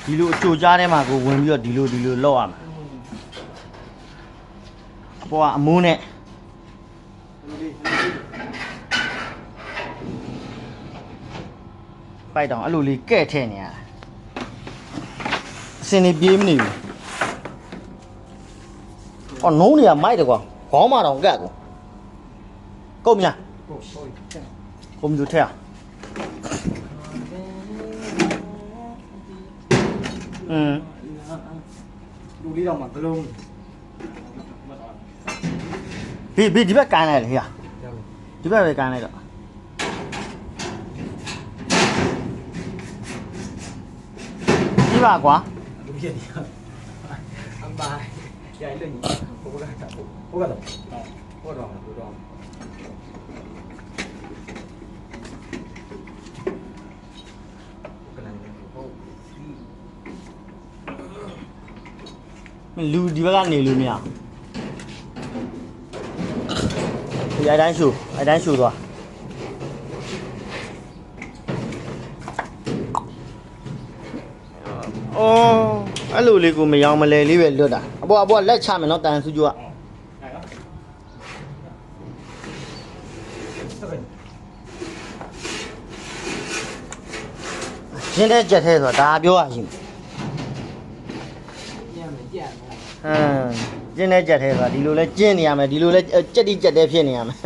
ဒီလိုအချိုကြားထဲမှာကိုဝင်ပြီးတော့ဒီလိုလောက်ရမှာအပေါ်ကအမိုးနဲ့ဖိုက်တောင်အဲ့လိုလေးကဲ့ထဲ့နေရတာအစင်နေပြေးမနေဘူးအော်နှုံးနေရမိုက်တယ်ကွာခေါင်းမတောင်ကတ်ကွာကုန်မြကုန်မြူထဲလူလေးတော့မှဘလုံးဘေးဒီဘက်ကန်လိုက်လေဟေ့ဒီဘက်ပဲကန်လိုက်တော့ဒီပါကွာလူကြီးနေအမ်ဘာရိုင်လို့ညီဘိုးကတော့ဘိုးကတော့လူတော့လူဒီဘက်ကနေလို့မရဒီအတိုင်းရှူသွားအော်အဲ့လိုလေးကိုမရောမလဲလေးပဲလွတ်တာအပေါ်လက်ချမယ်နော်တန်စုကျိုးကရှင်းတဲ့ကြက်ထဲဆိုတာဒါပြောရရှိမယ်ကျင်းတဲ့ကြက်ထဲဆိုတာဒီလိုလဲကျင်းနေရမယ်ဒီလိုလဲကြက်တိကြက်တဲဖြစ်နေရမယ်